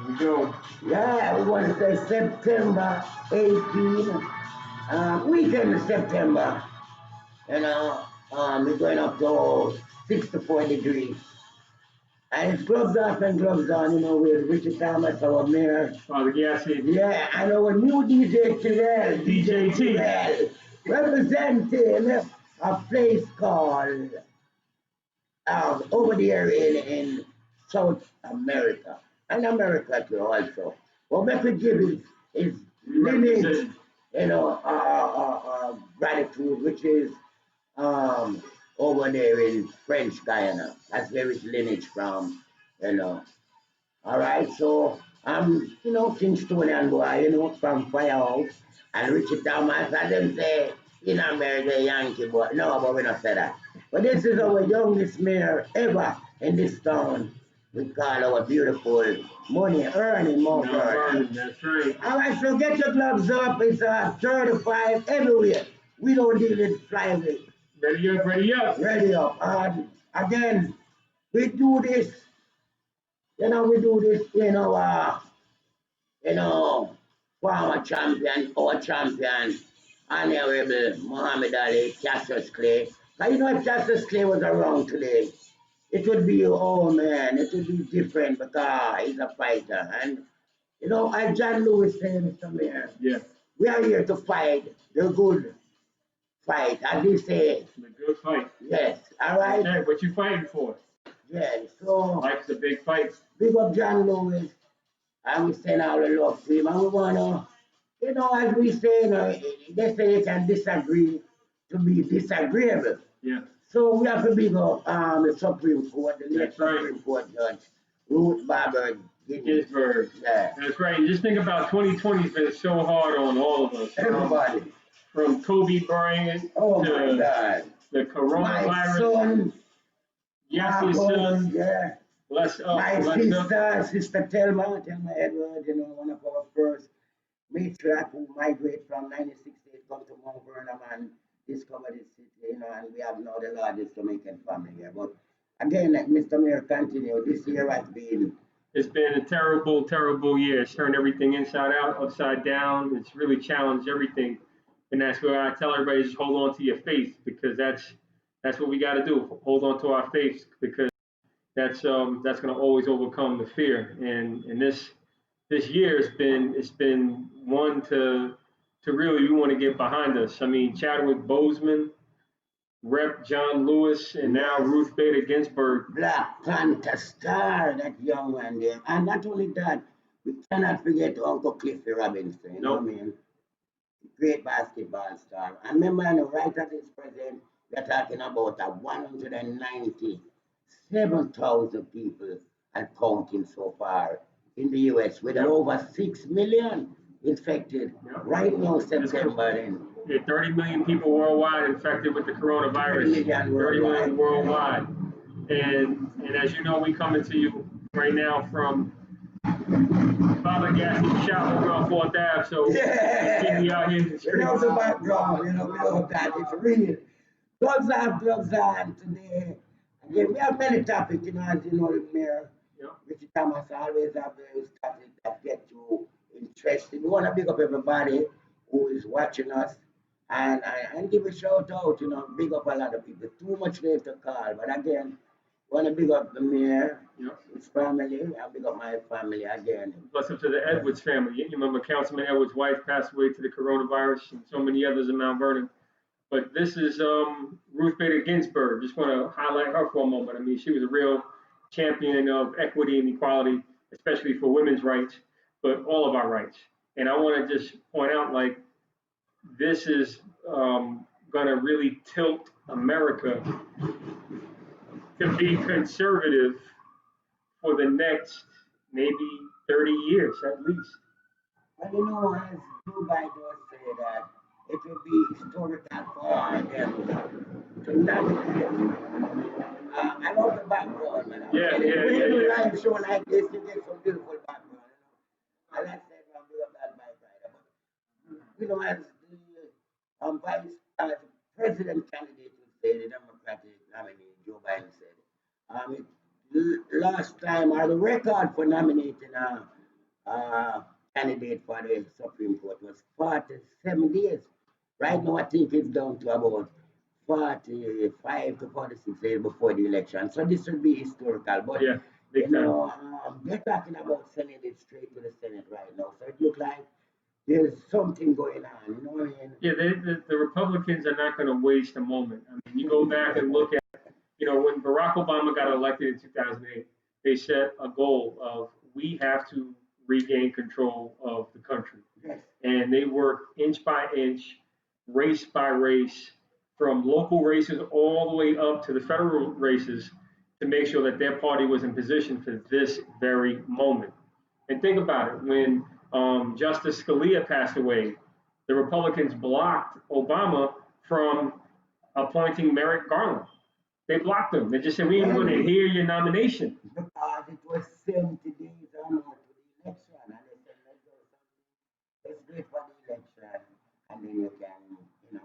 we go. Yeah, we want to say September 18, weekend of September. You know, we're going up to 64 degrees. And it's gloves off and gloves on, you know, with Richard Thomas, our mayor. Oh, the gas station. Yeah, and our new DJ Terrell. DJ T. Terrell, representing a place called over there in South America. And America too also. What make we give is lineage, you know, gratitude, which is over there in French Guyana. That's where it's lineage from, you know. All right, so I'm, you know, Kingstonian boy, you know, from Firehouse, and Richard Thomas, and them say, in America, Yankee boy. No, but we don't say that. But this is our youngest mayor ever in this town. We call our beautiful money earning more Vernon. That's right. All right, so get your gloves up. It's 35 everywhere. We don't deal with flyweight. Ready up, ready up. Ready up. Again, we do this, you know, we do this in our, you know, former champion, our champion, Honorable Muhammad Ali, Cassius Clay. Now, you know, if Cassius Clay was around today, it would be, oh man, it would be different because he's a fighter. And, you know, as John Lewis said, Mr. Mayor, Yeah. we are here to fight the good fight, as he said. The good fight. Yes, all right? Okay, what you fighting for? Yes, so. Life's a big fight. Big up John Lewis, and we send all the love to him. And we want to, you know, as we say, you know, they say you can disagree to be disagreeable. Yeah. So we have to big up the Supreme Court, the late Supreme Court Judge, Ruth Ginsburg. Yeah. That's right. And just think about 2020 has been so hard on all of us. Everybody. From Kobe Bryant Oh to my God. The coronavirus. My son. Yassie's son. Yeah. Bless up. My sister Thelma Edward, you know, one of our first matriarch who migrated from 1968 come to Mount Vernon and discover this city, you know, and we have now the largest Jamaican family here. But again, like Mr. Mayor continue, this year has been. It's been a terrible, terrible year. It's turned everything inside out, upside down. It's really challenged everything. And that's where I tell everybody, just hold on to your faith, because that's what we got to do. Hold on to our faith, because that's going to always overcome the fear. And this year it's been one to really, we want to get behind us. I mean, Chadwick Boseman, Rep. John Lewis, and now Ruth Bader Ginsburg. Black Panther star, that young man there. And not only that, we cannot forget Uncle Cliffy Robinson, you know what I mean? Great basketball star. And remember, you know, right at this present, we're talking about 197,000 people and counting so far in the US, with over 6 million infected right now, September. Then. Yeah, 30 million people worldwide infected with the coronavirus. 30 million worldwide. And as you know, we coming to you right now from Father Gassie's shop over on 4th Ave. So yeah. We out here in the street. You know the background, you know, we know that it's real. Gloves on today. Again, we have many topics, you know, as you know, the Mayor. Yeah. Richard Thomas always have those topics that get you interested. We want to big up everybody who is watching us and give a shout out, you know, big up a lot of people. Too much name to call, but again, want to big up the Mayor, his family, and big up my family again. Bless up to the Edwards family. You remember Councilman Edwards' wife passed away to the coronavirus, and so many others in Mount Vernon. But this is Ruth Bader Ginsburg. Just want to highlight her for a moment. I mean, she was a real champion of equity and equality, especially for women's rights, but all of our rights. And I want to just point out, like, this is going to really tilt America to be conservative for the next maybe 30 years at least. Well, you know, as Joe Biden say that it will be historical for them to navigate. I love the background, man. Yeah. When you do a live show like this, you get some beautiful background. You know? And I said, I'm build up that bike rider. But, you know, as the president candidate would say, the Democratic nominee, Joe Biden said, last time, or the record for nominating uh, candidate for the Supreme Court was 47 days. Right now, I think it's down to about 45 to 46 days before the election. So this will be historical. But, Yeah, big time. they're talking about sending it straight to the Senate right now. So it looks like there's something going on. You know what I mean? Yeah, the Republicans are not going to waste a moment. I mean, you go back and look at, when Barack Obama got elected in 2008, they set a goal of we have to regain control of the country. Yes. And they worked inch by inch, race by race, from local races all the way up to the federal races to make sure that their party was in position for this very moment. And think about it, when Justice Scalia passed away, the Republicans blocked Obama from appointing Merrick Garland. They blocked him. They just said, we ain't going to hear your nomination. Because it was 70 days on to the election. And they said, let's wait for the election. And then you can,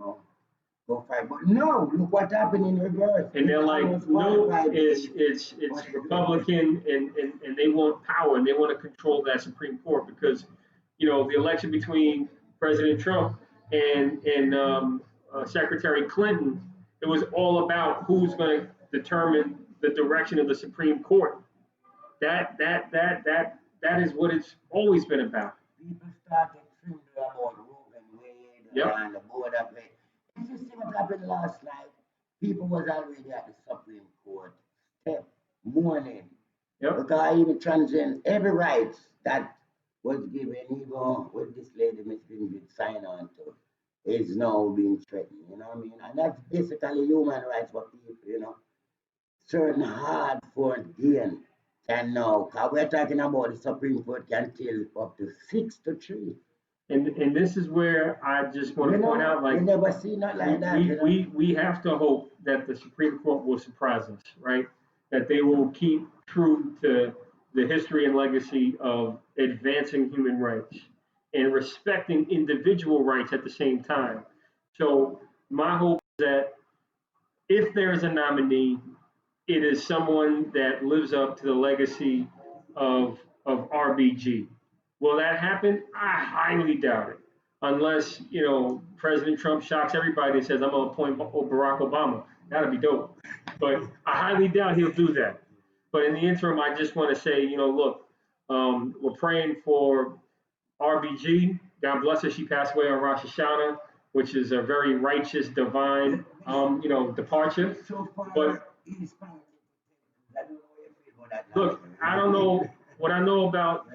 go fight. But no, look what happened in reverse. And they're like, no, it's Republican, and they want power, and they want to control that Supreme Court because, the election between President Trump and Secretary Clinton, it was all about who's going to determine the direction of the Supreme Court. That is what it's always been about. People started thinking about Roe and Wade and the board of it. Did you see what happened last night? People was already at the Supreme Court step morning. Yep. Because even transcend every right that was given, even what this lady Miss Ginsburg signed on to, is now being threatened. You know what I mean? And that's basically human rights for people, certain hard fought gain can now, because we're talking about the Supreme Court can kill up to 6-3. And this is where I just want to point out, like, you never see nothing like that. We have to hope that the Supreme Court will surprise us, right? That they will keep true to the history and legacy of advancing human rights and respecting individual rights at the same time. So my hope is that if there is a nominee, it is someone that lives up to the legacy of RBG. Will that happen? I highly doubt it. Unless, President Trump shocks everybody and says, I'm going to appoint Barack Obama. That'd be dope. But I highly doubt he'll do that. But in the interim, I just want to say, look, we're praying for RBG. God bless her. She passed away on Rosh Hashanah, which is a very righteous, divine, departure. So far, But look, I don't know what I know about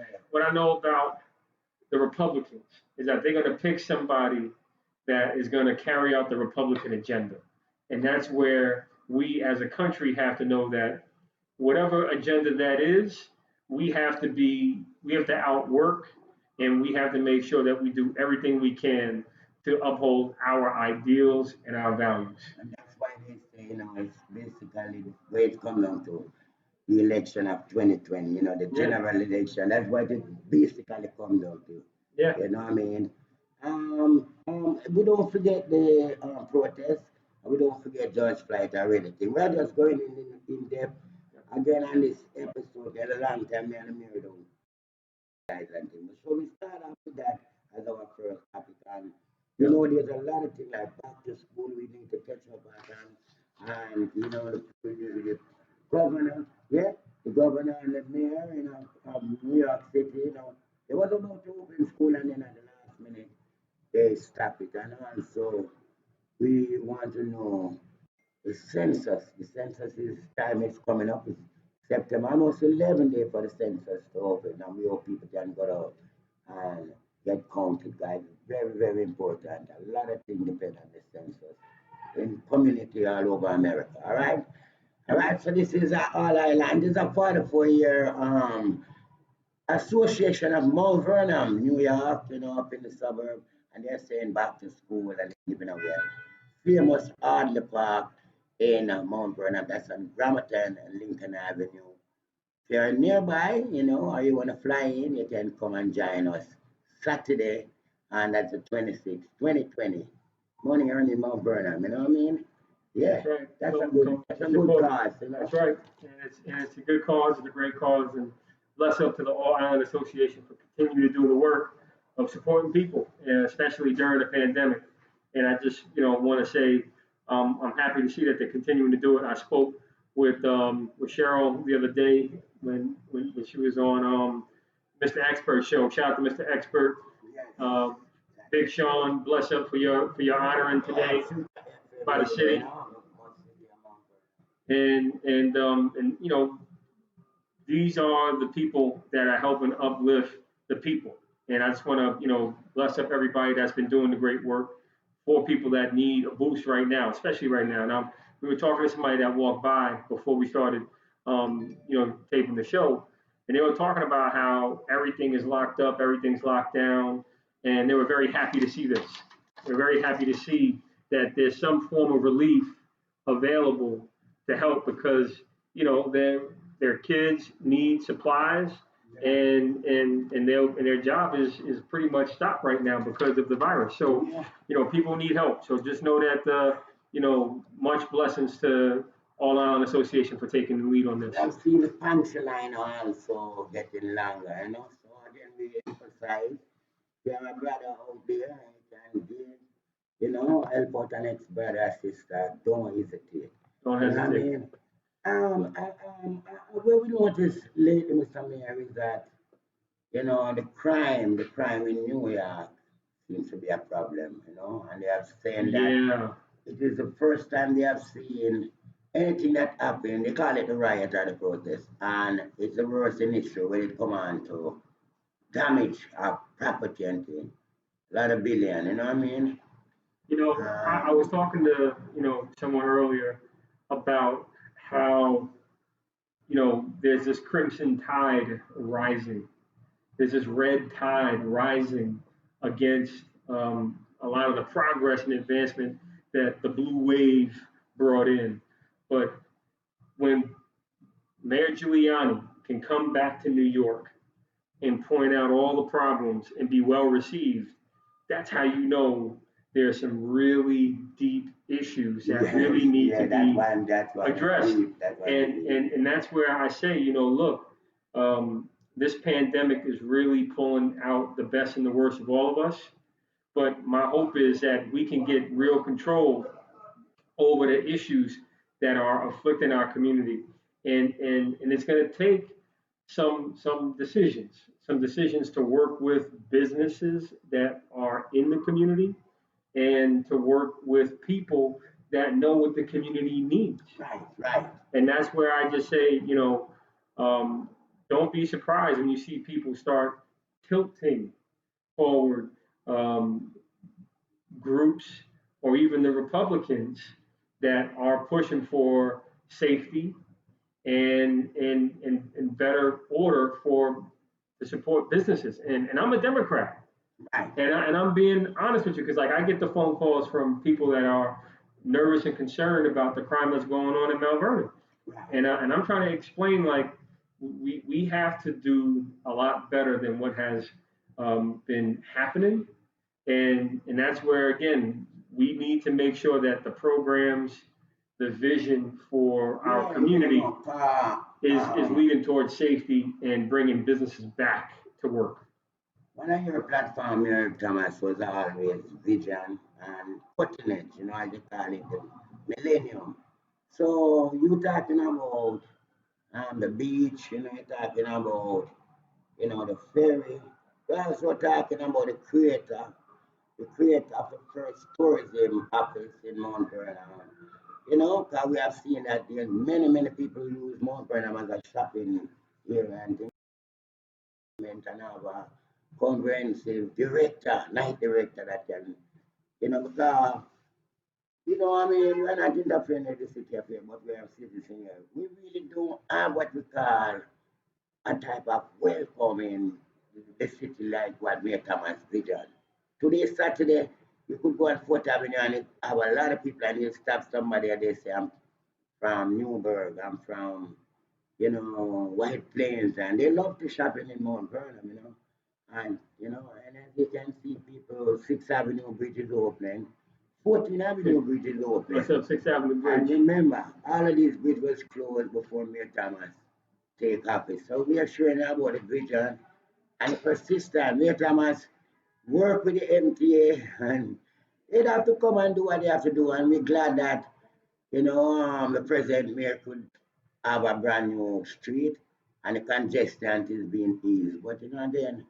the Republicans is that they're going to pick somebody that is going to carry out the Republican agenda. And that's where we as a country have to know that whatever agenda that is, we have to outwork, and we have to make sure that we do everything we can to uphold our ideals and our values. And that's why they say, it's basically where it comes down to the election of 2020, the general election. That's what it basically comes down to. Yeah. You know what I mean? We don't forget the protests. We don't forget George Floyd already. We're just going in depth again on this episode. At a long time, me and the mirror don't guys and things. So we start off with that as our first topic. And there's a lot of things like back to school we need to catch up on. And the governor, the governor and the mayor, of New York City, they was about to open school and then at the last minute they stopped it. And also we want to know the census. The census time is coming up. It's September, almost 11 days for the census to open. And we hope people can go out and get counted, guys. Very, very important. A lot of things depend on the census in community all over America. All right? All right, so this is All Island. This is a 44-year association of Mount Vernon, New York, up in the suburb, and they're saying back to school and they're giving away famous Audley Park in Mount Vernon. That's on Bremerton and Lincoln Avenue. If you're nearby, or you want to fly in, you can come and join us Saturday, and that's the 26th, 2020. Money earned in Mount Vernon, you know what I mean? Yeah, That's right. that's a good cause. That's right. And it's a good cause, it's a great cause, and bless up to the All Island Association for continuing to do the work of supporting people, and especially during the pandemic. And I just, want to say I'm happy to see that they're continuing to do it. I spoke with Cheryl the other day when she was on Mr. Expert show. Shout out to Mr. Expert. Um, Big Sean, bless up for your honoring today by the city. And these are the people that are helping uplift the people. And I just want to, bless up everybody that's been doing the great work for people that need a boost right now, especially right now. Now, we were talking to somebody that walked by before we started, taping the show, and they were talking about how everything is locked up, everything's locked down, and they were very happy to see this. They're very happy to see that there's some form of relief available to help because their kids need supplies and their job is pretty much stopped right now because of the virus. So people need help. So just know that much blessings to All Island Association for taking the lead on this. I've seen the punchline also getting longer, So again, we emphasize we have a brother out there and can give, help out an ex-brother, sister. Don't hesitate. Don't You know what I hesitate. mean? What we noticed lately, Mr. Mayor, is that, the crime in New York seems to be a problem, and they are saying that Yeah. it is the first time they have seen anything that happened. They call it the riot or the protest, and it's the worst in history when it come on to damage our property and things. A lot of billion, you know what I mean? I was talking to someone earlier about how there's this crimson tide rising. There's this red tide rising against a lot of the progress and advancement that the blue wave brought in. But when Mayor Giuliani can come back to New York and point out all the problems and be well received, that's how there's some really deep issues that really need to be addressed. And that's where I say, look, this pandemic is really pulling out the best and the worst of all of us. But my hope is that we can get real control over the issues that are afflicting our community. And it's going to take some decisions to work with businesses that are in the community and to work with people that know what the community needs. Right. And that's where I just say, don't be surprised when you see people start tilting forward groups or even the Republicans that are pushing for safety and better order to support businesses. And I'm a Democrat. Right. And I'm being honest with you because I get the phone calls from people that are nervous and concerned about the crime that's going on in Mount Vernon. Right. And I'm trying to explain we have to do a lot better than what has been happening. And that's where, again, we need to make sure that the programs, the vision for our community is leading towards safety and bringing businesses back to work. One of your platform, Mayor Thomas, was always vision and pertinent, as they call it, the millennium. So you talking about the beach, you're talking about, the ferry. We're also talking about the creator of the first tourism office in Mount Vernon. Because we have seen that there's many people use Mount Vernon as a shopping area and things, and have a comprehensive director, night director that can, because, I mean, we're not interfering with the city of here, but we have citizens here. We really don't have what we call a type of welcoming the city like what Mayor Thomas vision. Today, Saturday, you could go on 4th Avenue and have a lot of people and you stop somebody and they say, I'm from Newburgh, I'm from, White Plains, and they love to shopping in Mount Vernon, And, and as you can see, people, 6th Avenue Bridge is opening, 14th Avenue Bridge is opening. What's up, 6th Avenue Bridge? And remember, all of these bridges was closed before Mayor Thomas take office. So we are sure about the vision and persistence. Mayor Thomas work with the MTA and they'd have to come and do what they have to do. And we're glad that, the present mayor could have a brand new street and the congestion is being eased. But, then,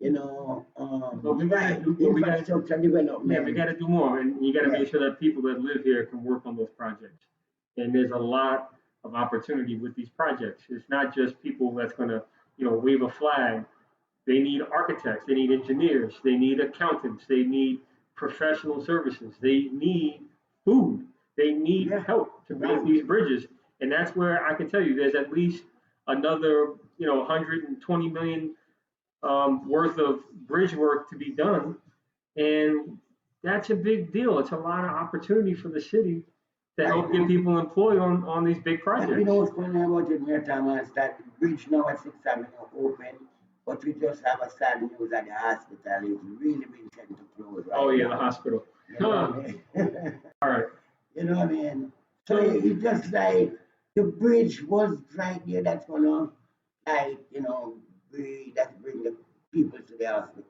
But we gotta do, but we gotta, infrastructure yeah, we development. gotta do more, and you gotta Yeah. make sure that people that live here can work on those projects. And there's a lot of opportunity with these projects. It's not just people that's gonna, wave a flag. They need architects, they need engineers, they need accountants, they need professional services, they need food, they need Yeah. help to build these bridges. And that's where I can tell you, there's at least another, 120 million worth of bridge work to be done. And that's a big deal. It's a lot of opportunity for the city to help get people employed on these big And projects. you know what's funny about it, Mayor Thomas, that the bridge now at 6th Avenue open, but we just have a sad news that the hospital is really being sent to close right Oh yeah, now. the hospital. You know what I mean? All right. You know what I mean? So it's just like the bridge was right there that's gonna like, bring the people to the hospital.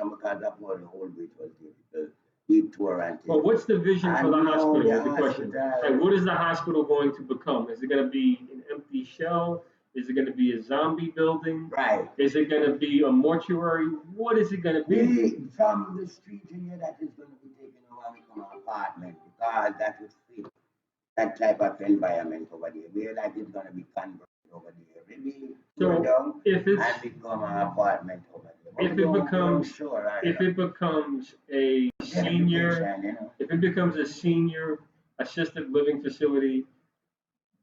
Because that was the whole bridge was there. The tour and Well, what's the vision for the And now hospital? the Is the question. hospital- Like, what is the hospital going to become? Is it going to be an empty shell? Is it going to be a zombie building? Right. Is it going to be a mortuary? What is it going to be? We from the street here that is going to be taken over and become an apartment because that would fit that type of environment over there. We like it's going to be converted over there. Maybe So, go down if it's and become an apartment over there. But if we it don't becomes sure, right? if it becomes a senior Gentrification, if it becomes a senior assisted living facility,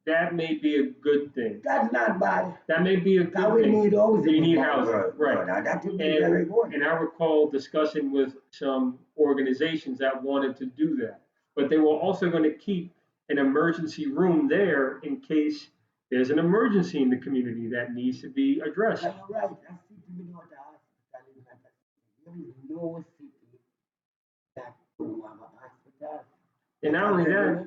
that may be a good thing. that's not bad. That may be a Now good we thing. need housing. You need in that housing, world, right. now that would be And, very good. and I recall discussing with some organizations that wanted to do that, but they were also going to keep an emergency room there in case there's an emergency in the community that needs to be addressed. You're right. A city without a hospital is not a city. There is no city that don't have a hospital. And not only that,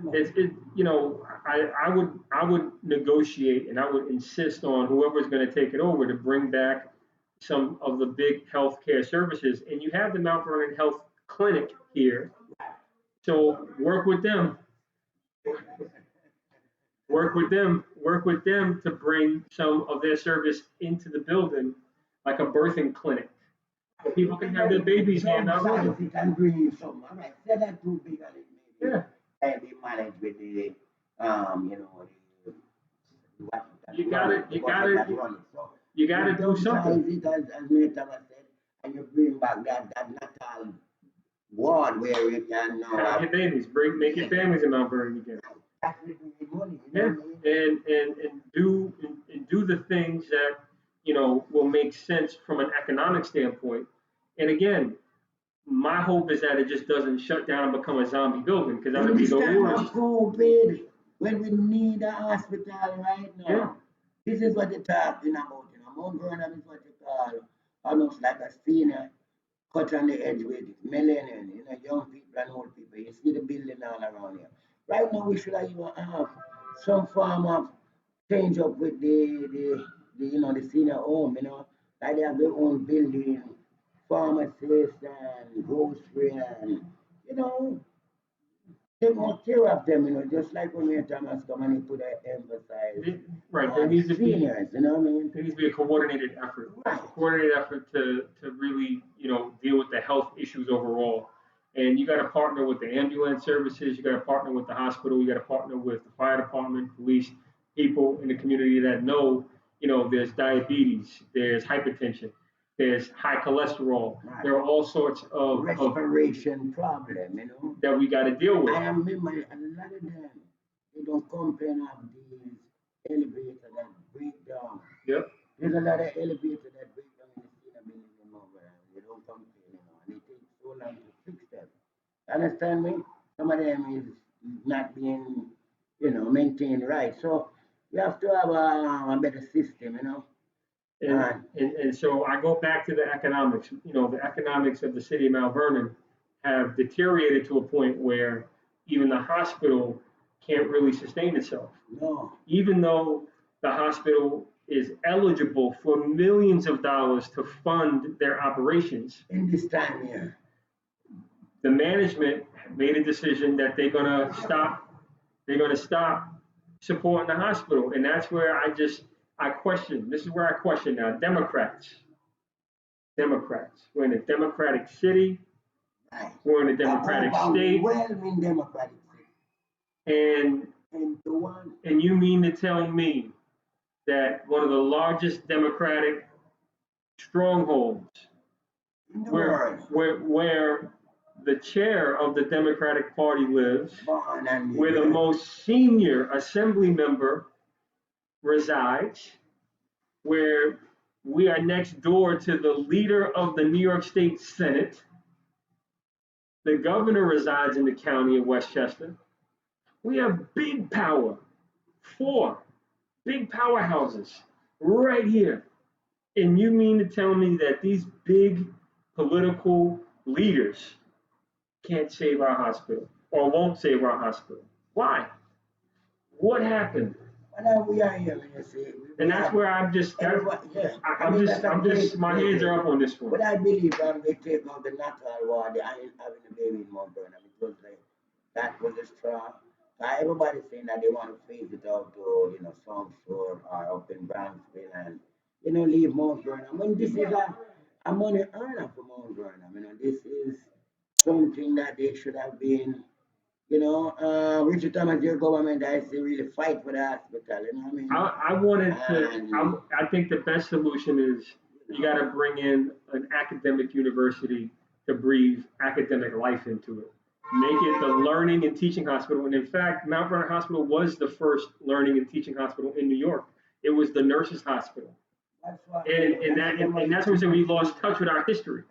I would negotiate and I would insist on whoever's going to take it over to bring back some of the big healthcare services. And you have the Mount Vernon Health Clinic here, so work with them to bring some of their service into the building, like a birthing clinic. People can have their babies here now. If you can bring some, all right, say that too big and it maybe Yeah, and be managed with the, what You gotta- the you budget gotta- that run it. So you got to do something. downsize it as Mayor Thomas said, and you bring back that natal ward where you can Have your babies, make your families in Mount Vernon again. that's where you need money. You Yeah, know what I mean? and do the things that will make sense from an economic standpoint. And again, my hope is that it just doesn't shut down and become a zombie building, because that would In be this the time worst. of COVID, when we need a hospital right now, Yeah. this is what they're talking about. Mount Vernon is what they call almost like a senior cut on the edge with millennials, young people and old people. You see the building all around here. Right now, we should even have some form of change up with the senior home, like they have their own building, pharmacists and grocery and, take more care of them, just like when Mayor Thomas come and he put an emphasis Right, there on needs to be seniors, you know what I mean? there needs to be a coordinated effort. Right. A coordinated effort to really, deal with the health issues overall. And you got to partner with the ambulance services, you got to partner with the hospital, you got to partner with the fire department, police, people in the community that know, there's diabetes, there's hypertension, there's high cholesterol. Right. There are all sorts of Respiration problem, that we got to deal with. I remember a lot of them, they don't complain of these elevators that break down. Yep. There's a lot of elevators that break down in the senior building over and they don't complain, and it takes so long to fix them. Understand me? Some of them is not being, maintained right. So you have to have a better system, And so I go back to the economics. The economics of the city of Mount Vernon have deteriorated to a point where even the hospital can't really sustain itself. No. Even though the hospital is eligible for millions of dollars to fund their operations. In this time here. The management made a decision that they're gonna stop supporting the hospital. And that's where I question. This is where I question now. Democrats. We're in a democratic city. Right. We're in a democratic state. Overwhelming democratic And the one. And you mean to tell me that one of the largest democratic strongholds, where the chair of the Democratic Party lives, where the most senior assembly member resides, where we are next door to the leader of the New York State Senate, the governor resides in the county of Westchester. We have big power, 4 big powerhouses right here. And you mean to tell me that these big political leaders can't save our hospital or won't save our hospital? Why? What happened? Well, we are here, you see. And that's where my hands are up on this one. But I believe they take out the natural ward, I ain't having a baby in Mount Vernon. Because that was a straw. Everybody's saying that they want to phase it out to, some sort or up in Brownsville and, leave Mount Vernon. I mean, this is a money earner for Mount Vernon. This is something that they should have been, Richard Thomas, your government has to really fight for the hospital, I think the best solution is you got to bring in an academic university to breathe academic life into it. Make it the learning and teaching hospital. And in fact, Mount Vernon Hospital was the first learning and teaching hospital in New York. It was the nurses' hospiel. And that's what we lost touch with our history.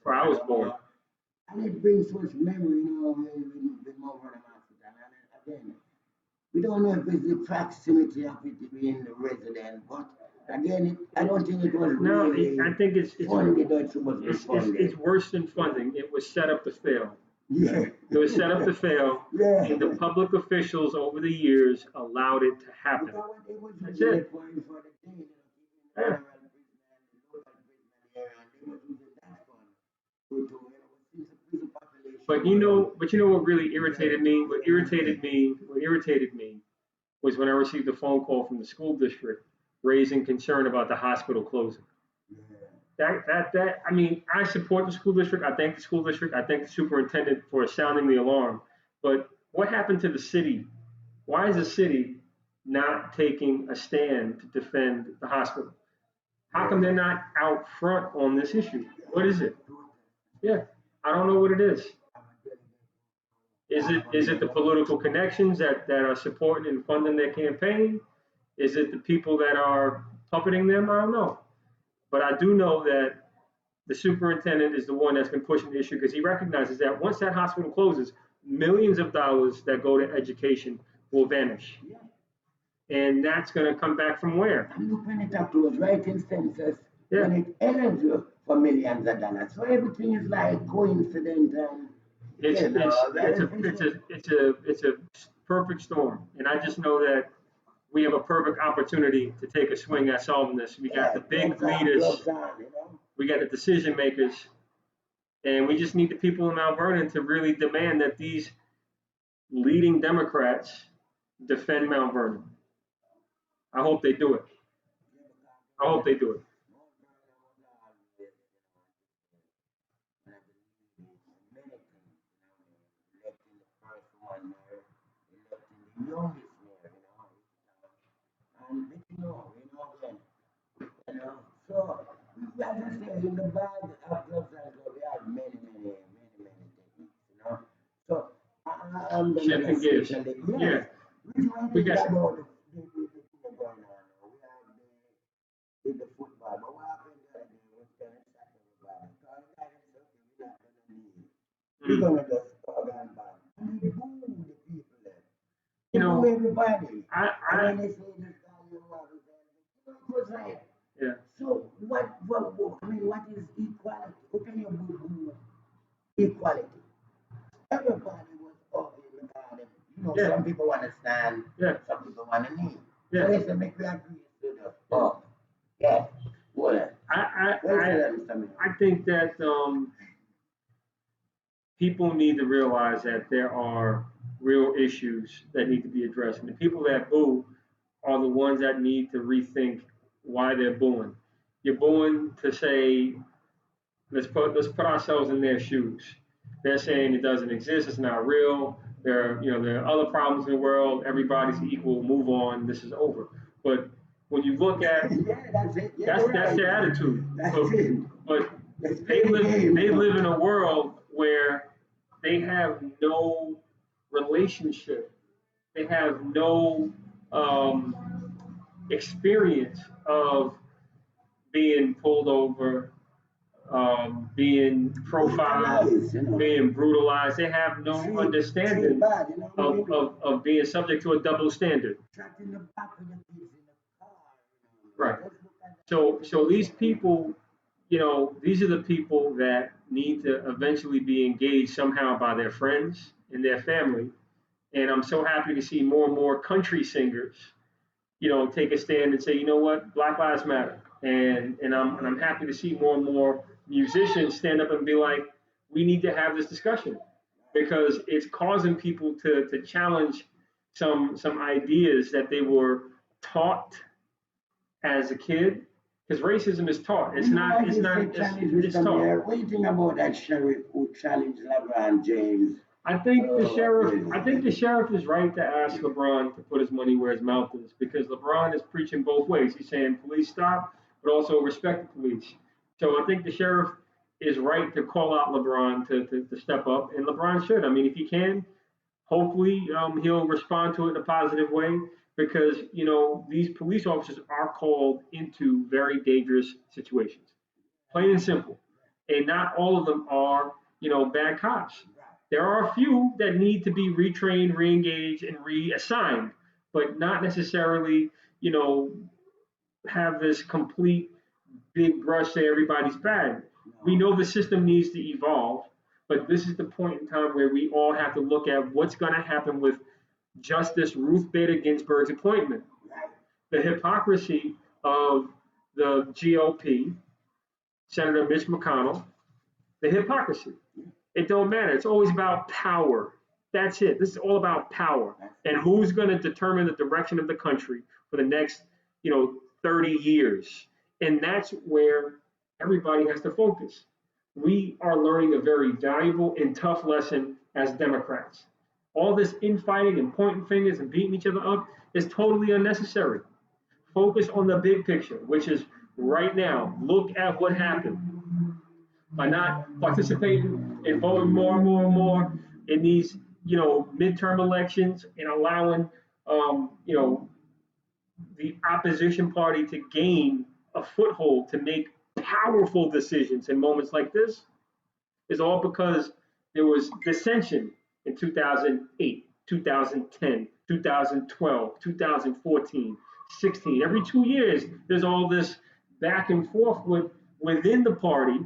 Where I was born. And it brings such memory, with Mount Vernon Hospital. And again, we don't know if it's the proximity of it being the resident, but again, I don't think it was really I think it's funded. It's worse than funding. It was set up to fail. Yeah. It was set up to fail, yeah. And the public officials over the years allowed it to happen. That's it. Yeah. But you know what really irritated me? What irritated me was when I received a phone call from the school district raising concern about the hospital closing. I support the school district. I thank the school district. I thank the superintendent for sounding the alarm. But what happened to the city? Why is the city not taking a stand to defend the hospital? How come they're not out front on this issue? What is it? Yeah, I don't know what it is. Is it the political connections that are supporting and funding their campaign? Is it the people that are puppeting them? I don't know. But I do know that the superintendent is the one that's been pushing the issue because he recognizes that once that hospital closes, millions of dollars that go to education will vanish. And that's going to come back from where? And looking it up to us, right in census, when it eligible for millions of dollars. So everything is like coincidence and it's a perfect storm. And I just know that we have a perfect opportunity to take a swing at solving this. We got the big leaders, we got the decision makers, and we just need the people in Mount Vernon to really demand that these leading Democrats defend Mount Vernon. I hope they do it. I hope they do it. So, as I say, in the bag of gloves and gloves, we have many techniques, So, I'm the Shift and gives. Yeah. We got about the going on. We have the football, but what happened there? We can attack everybody. So, I got it, we're not going to need. We're going to just organ band. And we boo the people there. Boo everybody. And then they say this guy you love is it was like, yeah. So what is equality? How can you boo equality? Everybody was up in the garden. You know, Yeah. some people want to stand, Yeah. some people want to kneel. Yeah. So they say, make we agree to the fuck. Yeah. What? I think that people need to realize that there are real issues that need to be addressed. And the people that boo are the ones that need to rethink why they're booing. You're booing to say, let's put ourselves in their shoes. They're saying it doesn't exist, it's not real. There are other problems in the world. Everybody's equal. Move on. This is over. But when you look at Yeah, that's it. Yeah, that's right. their attitude. That's it. But That's they the game. live in a world where they have no relationship. They have no experience of being pulled over, being profiled, Brutalized, you know. being brutalized. They have no Treat understanding bad, you know what I mean? of being subject to a double standard. Trapped in the back with the kids in the car. Right. Just look at that. So these people, these are the people that need to eventually be engaged somehow by their friends and their family. And I'm so happy to see more and more country singers, take a stand and say, you know what, Black Lives Matter. And I'm happy to see more and more musicians stand up and be like, we need to have this discussion because it's causing people to challenge some ideas that they were taught as a kid, because racism is taught. It's not. It's not. It's taught. What do you think about that sheriff who challenged LeBron James? I think the sheriff. Yeah. I think the sheriff is right to ask LeBron to put his money where his mouth is, because LeBron is preaching both ways. He's saying police stop, but also respect the police. So I think the sheriff is right to call out LeBron to step up, and LeBron should. I mean, if he can, hopefully he'll respond to it in a positive way, because these police officers are called into very dangerous situations, plain and simple, and not all of them are bad cops. There are a few that need to be retrained, reengaged, and reassigned, but not necessarily have this complete big brush say everybody's bad. We know the system needs to evolve, but this is the point in time where we all have to look at what's going to happen with Justice Ruth Bader Ginsburg's appointment. The hypocrisy of the GOP, Senator Mitch McConnell, the hypocrisy. It don't matter. It's always about power. That's it. This is all about power and who's going to determine the direction of the country for the next, 30 years. And that's where everybody has to focus. We are learning a very valuable and tough lesson as Democrats. All this infighting and pointing fingers and beating each other up is totally unnecessary. Focus on the big picture, which is right now. Look at what happened by not participating and voting more and more and more in these, midterm elections, and allowing, the opposition party to gain a foothold to make powerful decisions in moments like this, is all because there was dissension in 2008, 2010, 2012, 2014, 16. Every 2 years, there's all this back and forth within the party.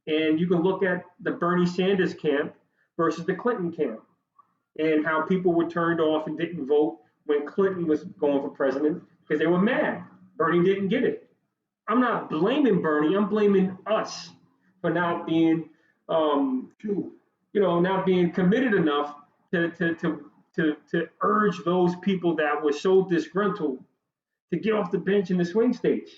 And you can look at the Bernie Sanders camp versus the Clinton camp, and how people were turned off and didn't vote when Clinton was going for president because they were mad. Bernie didn't get it. I'm not blaming Bernie. I'm blaming us for not being, not being committed enough to urge those people that were so disgruntled to get off the bench in the swing states.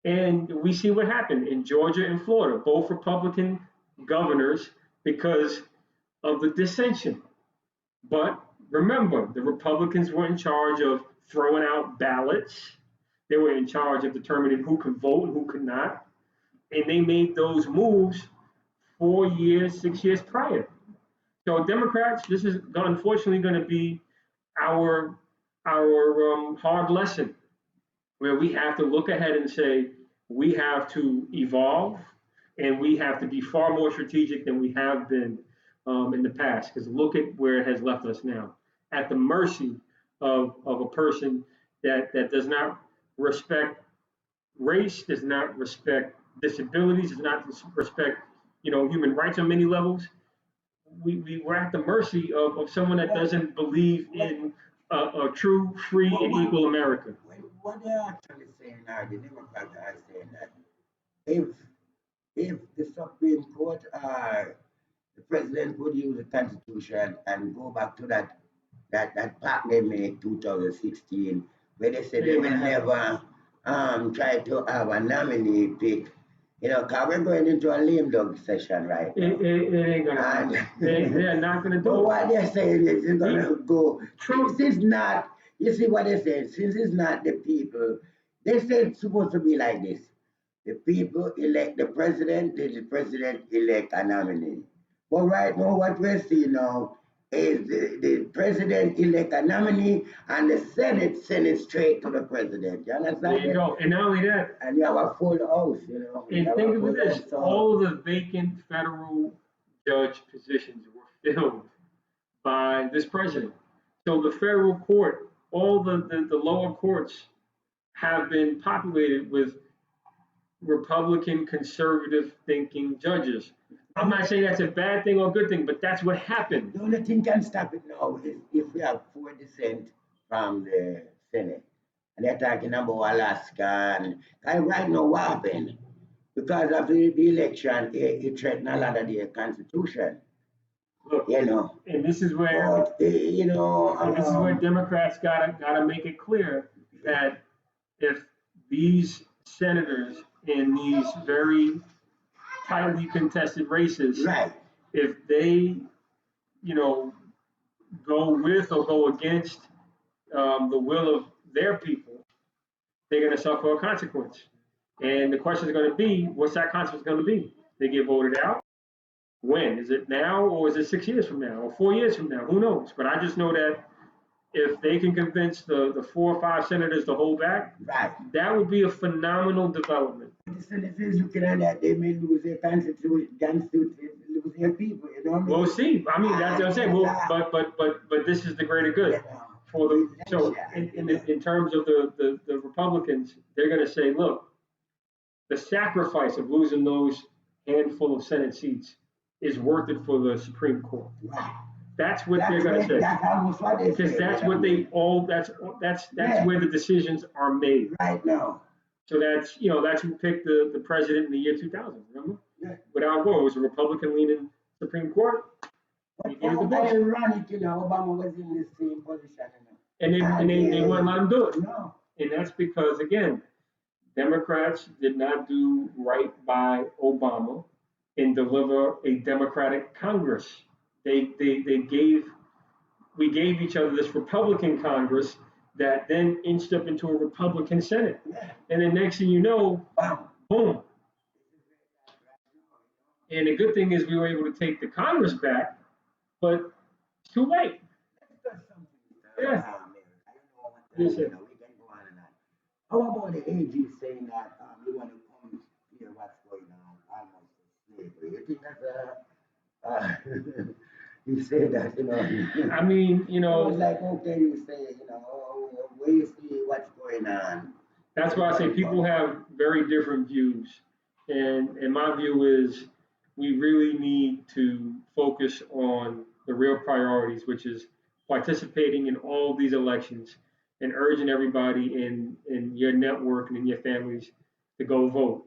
And we see what happened in Georgia and Florida, both Republican governors, because of the dissension. But remember, the Republicans were in charge of throwing out ballots. They were in charge of determining who could vote and who could not. And they made those moves 4 years, 6 years prior. So Democrats, this is unfortunately going to be our hard lesson, where we have to look ahead and say we have to evolve, and we have to be far more strategic than we have been in the past. Because look at where it has left us now, at the mercy of a person that does not respect race, does not respect disabilities, does not respect human rights on many levels. we're at the mercy of someone that doesn't believe in a true, free, and equal America. What they're actually saying now, the Democrats are saying that if if the Supreme Court or the president could use the Constitution and go back to that pact they made 2016, where they said they will never try to have a nominee pick. You know, because we're going into a lame dog session right now. It ain't gonna happen. They're not gonna do But it. what they're saying is it's gonna go. Since it's not, you see what they're saying, since it's not the people, they say it's supposed to be like this. The people elect the president, then the president elect a nominee. But right now, what we're seeing now is the president elect a nominee and the Senate send it straight to the president. You understand? There you go. And not only that, And you have a full house, you know. and think of this: all the vacant federal judge positions were filled by this president. So the federal court, all the lower courts have been populated with Republican conservative thinking judges. I'm not saying that's a bad thing or a good thing, but that's what happened. The only thing can stop it now is if we have 4% from the Senate. And they're talking about Alaska. And right now, what happened? Because of the election, it threatened a lot of the Constitution. Look, you know. And this is where you know. This is where Democrats gotta make it clear that if these senators in these very tightly contested races, right, if they, go with or go against the will of their people, they're going to suffer a consequence. And the question is going to be, what's that consequence going to be? They get voted out? When? Is it now or is it 6 years from now or 4 years from now? Who knows? But I just know that if they can convince the 4 or 5 senators to hold back, right, that would be a phenomenal development. The senators looking at that, they may lose their constitution, lose their people, you know what I mean? We'll see. I mean, that's what I'm saying. Well, but this is the greater good. For the so in terms of the Republicans, they're going to say, look, the sacrifice of losing those handful of Senate seats is worth it for the Supreme Court. Right. That's what they're going to say. That's almost what they say. Because that's what they all. That's where the decisions are made. Right now. So that's who picked the president in the year 2000. Remember? Yeah. Without war, it was a Republican-leaning Supreme Court. Obama ran it, Obama was in the same position. And they wouldn't let him do it. No. And that's because, again, Democrats did not do right by Obama and deliver a Democratic Congress. We gave each other this Republican Congress that then inched up into a Republican Senate. Yeah. And then next thing you know, boom. And the good thing is we were able to take the Congress back, but it's too late. Yeah. Yes, sir. We can go on and on. How about the AG saying that you want to come hear what's going on almost slavery? You think that's you say that, I mean, it's like, okay, you say, where you see what's going on. That's why I say people have very different views. And my view is we really need to focus on the real priorities, which is participating in all these elections and urging everybody in your network and in your families to go vote.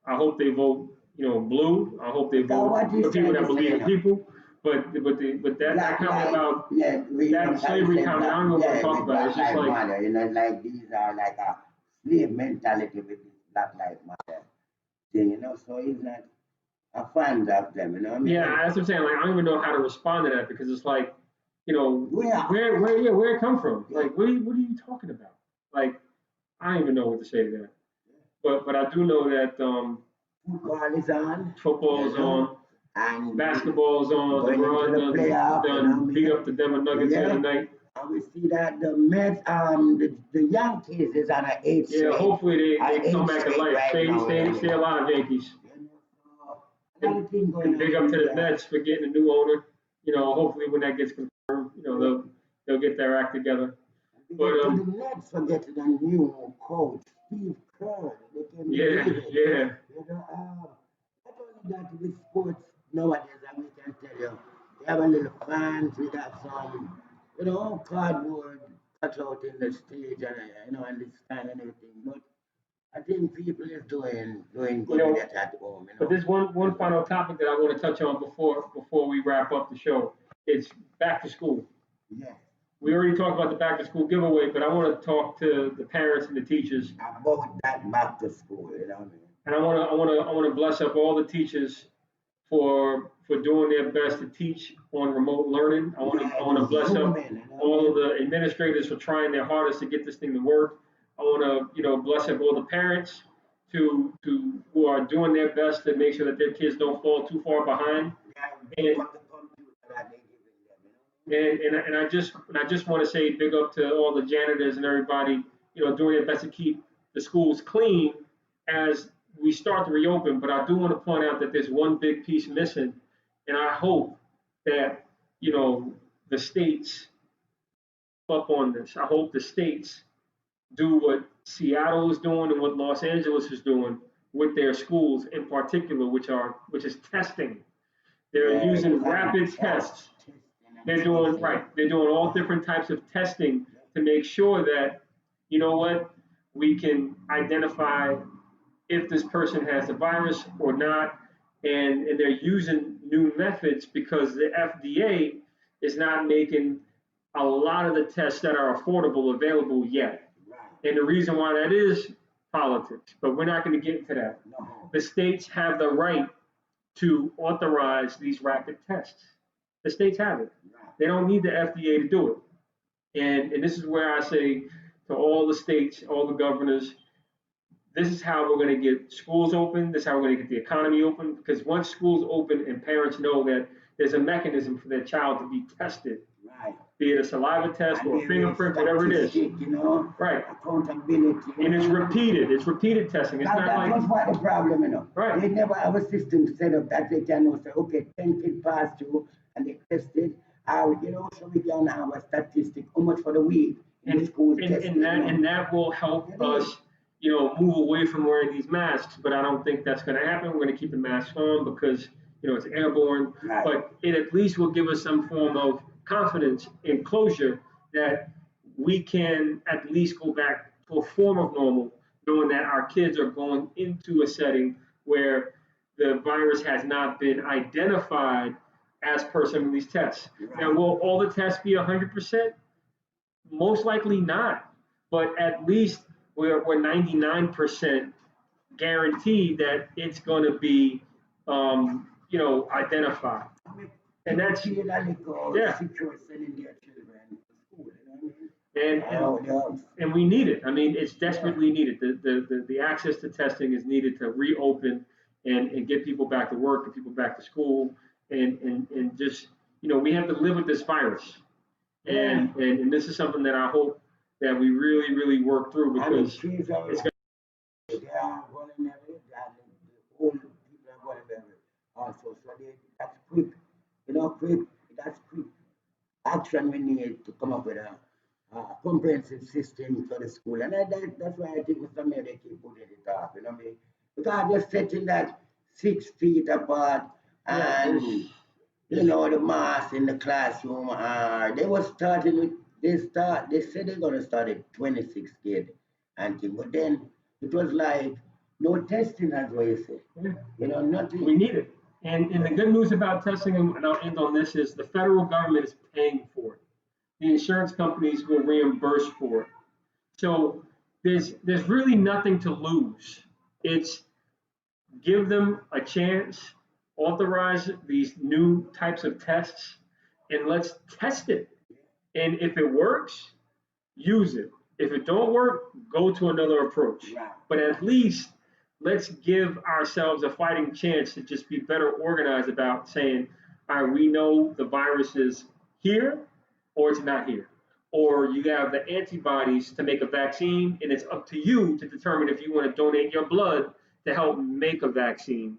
I hope they vote, blue. I hope they vote for people that believe in people. But that comment about that slavery comment, I don't know what to talk about. It's just like like these are like a slave mentality with this Black Lives Matter thing, so he's not a fan of them, what I mean? Yeah, that's what I'm saying. Like I don't even know how to respond to that because it's like, where it come from? Like, what are you talking about? Like, I don't even know what to say to that. But I do know that football is on. Football is on. And basketball is on. LeBron done beat up the Denver Nuggets the other night. And we see that the Mets, the Yankees is on an 8 straight. Yeah, hopefully they come back to life. Right stay alive, Yankees. And big up to the Mets for getting a new owner. Hopefully when that gets confirmed, they'll get their act together. But the Mets for getting a new coach, Steve Kerr. Yeah. Not only that with sports nowadays, we can tell you, have a little fans, we got some, cardboard cut out in the stage and, and this stand and everything. But I think people is doing good with it at home, But there's one final topic that I want to touch on before we wrap up the show. It's back to school. Yeah. We already talked about the back to school giveaway, but I want to talk to the parents and the teachers. About that back to school, you know what I mean? And I want to bless up all the teachers for doing their best to teach on remote learning. I want to bless up all of the administrators for trying their hardest to get this thing to work. I want to bless up all the parents who are doing their best to make sure that their kids don't fall too far behind. And I just want to say big up to all the janitors and everybody, doing their best to keep the schools clean as we start to reopen. But I do want to point out that there's one big piece missing, and I hope that the states up on this. I hope the states do what Seattle is doing and what Los Angeles is doing with their schools in particular, which is testing. They're using rapid tests. They're doing all different types of testing to make sure that, we can identify if this person has the virus or not. And they're using new methods because the FDA is not making a lot of the tests that are affordable available yet. And the reason why that is politics, but we're not going to get into that. The states have the right to authorize these rapid tests. The states have it. They don't need the FDA to do it. And this is where I say to all the states, all the governors, this is how we're going to get schools open. This is how we're going to get the economy open. Because once schools open and parents know that there's a mechanism for their child to be tested, be it a saliva test or a fingerprint, whatever it is. Right. Accountability. And it's repeated. It's repeated testing. It's not like. That's what the problem, Right. They never have a system set up that they can say, okay, 10 kids passed through and they tested. So we can have a statistic, how much for the week in the school testing. And that will help us, move away from wearing these masks. But I don't think that's going to happen. We're going to keep the masks on because, it's airborne. Right. But it at least will give us some form of confidence and closure that we can at least go back to a form of normal, knowing that our kids are going into a setting where the virus has not been identified as per some of these tests. Right. Now, will all the tests be 100%? Most likely not, but at least we're 99% guaranteed that it's going to be, identified. And that's secure sending their children to school, and we need it. I mean, it's desperately needed. The access to testing is needed to reopen and get people back to work, get people back to school, and just we have to live with this virus. And this is something that I hope that we really, really work through because it's going to. They are vulnerable, and the old people are vulnerable also. So that's quick, that's quick action we need to come up with a comprehensive system for the school. And that's why I think Mr. Mayor, they keep putting it off, because they're setting that 6 feet apart and, the mask in the classroom. They were starting with, they said they're going to start at 26 kids and thing, but then it was like no testing, as what you say. Nothing. We need it. And the good news about testing, and I'll end on this, is the federal government is paying for it. The insurance companies will reimburse for it. So there's really nothing to lose. It's give them a chance, authorize these new types of tests, and let's test it. And if it works, use it. If it don't work, go to another approach. Right. But at least let's give ourselves a fighting chance to just be better organized about saying, all right, we know the virus is here or it's not here. Or you have the antibodies to make a vaccine, and it's up to you to determine if you want to donate your blood to help make a vaccine.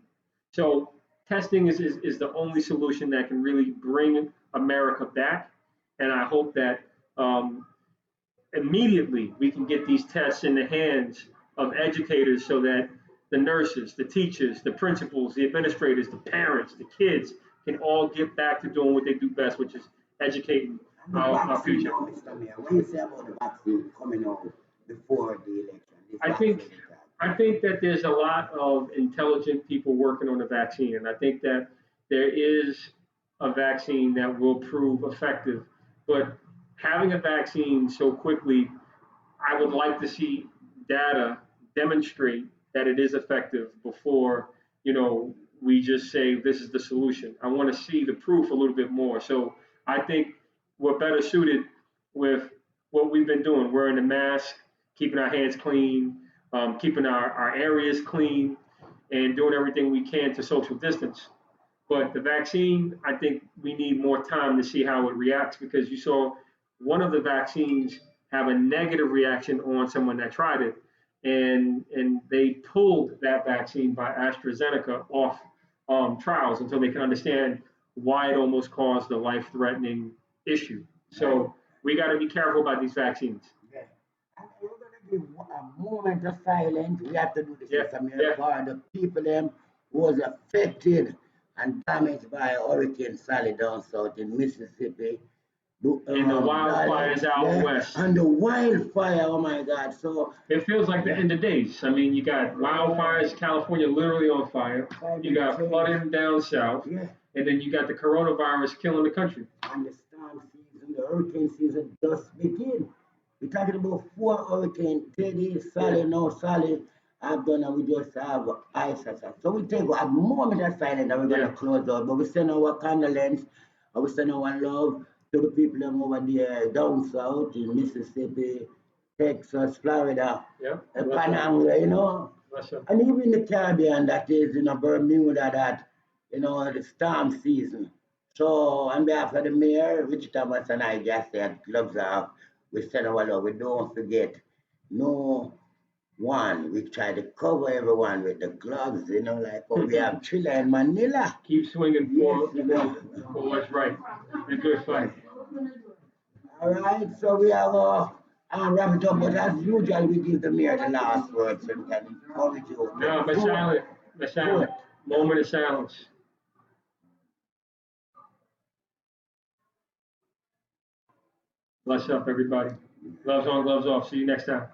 So testing is the only solution that can really bring America back. And I hope that immediately we can get these tests in the hands of educators so that the nurses, the teachers, the principals, the administrators, the parents, the kids can all get back to doing what they do best, which is educating our future. Mr. Mayor, what do you say about the vaccine coming out before the election? I think that there's a lot of intelligent people working on the vaccine, and I think that there is a vaccine that will prove effective. But having a vaccine so quickly, I would like to see data demonstrate that it is effective before, we just say this is the solution. I want to see the proof a little bit more. So I think we're better suited with what we've been doing, wearing the mask, keeping our hands clean, keeping our areas clean, and doing everything we can to social distance. But the vaccine, I think we need more time to see how it reacts, because you saw one of the vaccines have a negative reaction on someone that tried it. And they pulled that vaccine by AstraZeneca off trials until they can understand why it almost caused a life-threatening issue. So we got to be careful about these vaccines. Yeah. And we're going to give a moment of silence. We have to do this for the people who was affected and damaged by Hurricane Sally down south in Mississippi. And the wildfires out west. And the wildfire, oh my God. So it feels like the end of days. I mean, you got wildfires, California literally on fire. You got flooding down south. Yeah. And then you got the coronavirus killing the country. And the storm season, the hurricane season just began. We're talking about 4 hurricanes, Teddy, Sally, now Sally. I've done, and we just have ice. So we take a moment of silence and we're going to close out. But we send our condolence and we send our love to the people over there down south in Mississippi, Texas, Florida, Panama, and even in the Caribbean, that is, Bermuda, that, the storm season. So on behalf of the mayor, Rich Thomas and I just said, gloves off, we send our love. We don't forget, no one. We try to cover everyone with the gloves, like we have Chile and Manila. Keep swinging for what's right. A good fight. All right, so we have wrap it up, but as usual, we give the mayor the last words and can encourage you. No, but silent. Moment of silence. Bless up, everybody. Gloves on, gloves off. See you next time.